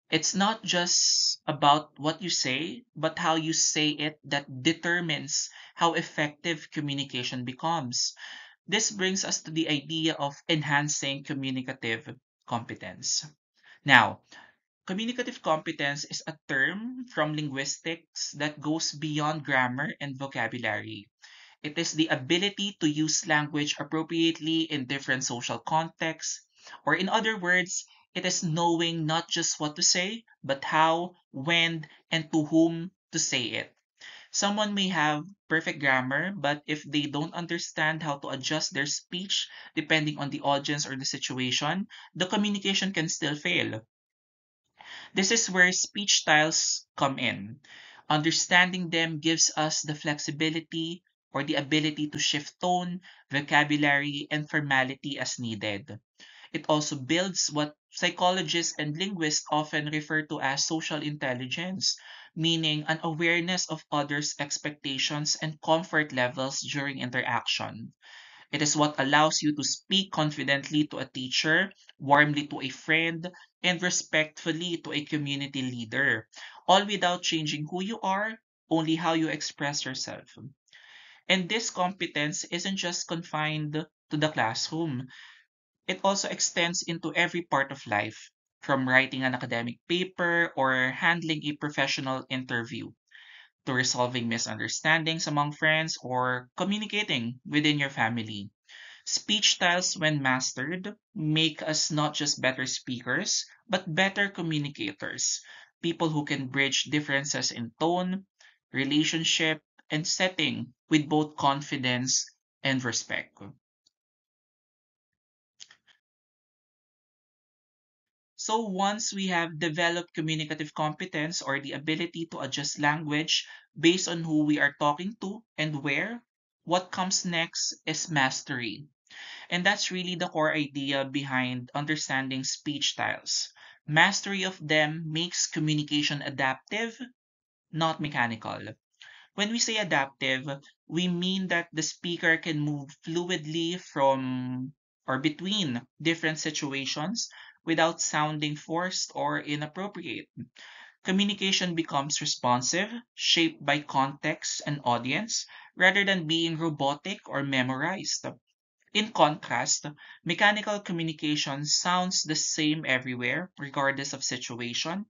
Speaker 1: It's not just about what you say, but how you say it that determines how effective communication becomes. This brings us to the idea of enhancing communicative competence. Now, Communicative competence is a term from linguistics that goes beyond grammar and vocabulary. It is the ability to use language appropriately in different social contexts, or in other words, it is knowing not just what to say, but how, when, and to whom to say it. Someone may have perfect grammar, but if they don't understand how to adjust their speech depending on the audience or the situation, the communication can still fail. This is where speech styles come in. Understanding them gives us the flexibility or the ability to shift tone, vocabulary, and formality as needed. It also builds what psychologists and linguists often refer to as social intelligence, meaning an awareness of others' expectations and comfort levels during interaction. It is what allows you to speak confidently to a teacher, warmly to a friend, and respectfully to a community leader, all without changing who you are, only how you express yourself. And this competence isn't just confined to the classroom. It also extends into every part of life, from writing an academic paper or handling a professional interview to resolving misunderstandings among friends or communicating within your family. Speech styles, when mastered, make us not just better speakers, but better communicators. People who can bridge differences in tone, relationship, and setting with both confidence and respect. So once we have developed communicative competence or the ability to adjust language based on who we are talking to and where, what comes next is mastery. And that's really the core idea behind understanding speech styles. Mastery of them makes communication adaptive, not mechanical. When we say adaptive, we mean that the speaker can move fluidly from or between different situations without sounding forced or inappropriate. Communication becomes responsive, shaped by context and audience, rather than being robotic or memorized. In contrast, mechanical communication sounds the same everywhere, regardless of situation.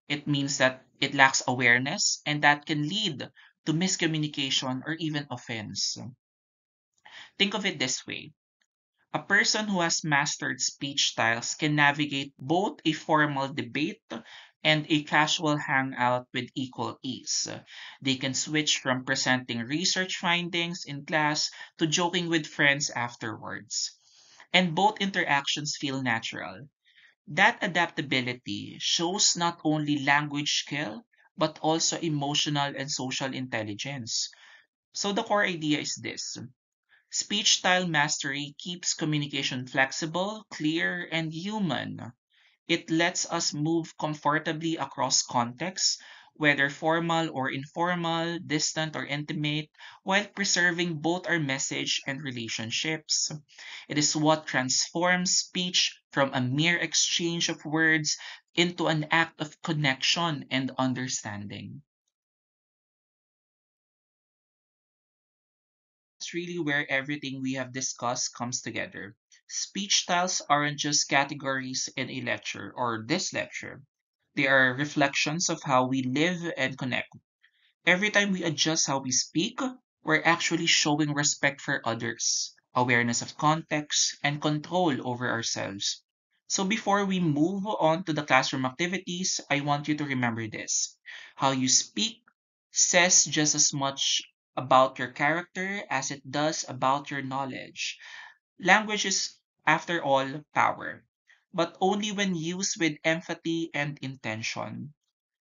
Speaker 1: It means that it lacks awareness, and that can lead to miscommunication or even offense. Think of it this way: a person who has mastered speech styles can navigate both a formal debate and a casual hangout with equal ease. They can switch from presenting research findings in class to joking with friends afterwards. And both interactions feel natural. That adaptability shows not only language skill, but also emotional and social intelligence. So the core idea is this: speech style mastery keeps communication flexible, clear, and human. It lets us move comfortably across contexts, whether formal or informal, distant or intimate, while preserving both our message and relationships. It is what transforms speech from a mere exchange of words into an act of connection and understanding. That's really where everything we have discussed comes together. Speech styles aren't just categories in a lecture or this lecture. They are reflections of how we live and connect. Every time we adjust how we speak, we're actually showing respect for others, awareness of context, and control over ourselves. So before we move on to the classroom activities, I want you to remember this. How you speak says just as much about your character as it does about your knowledge. Language is, after all, power, but only when used with empathy and intention.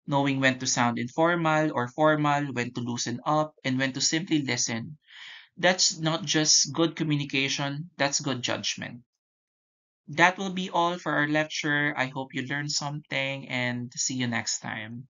Speaker 1: Knowing when to sound informal or formal, when to loosen up, and when to simply listen. That's not just good communication, that's good judgment. That will be all for our lecture. I hope you learned something and see you next time.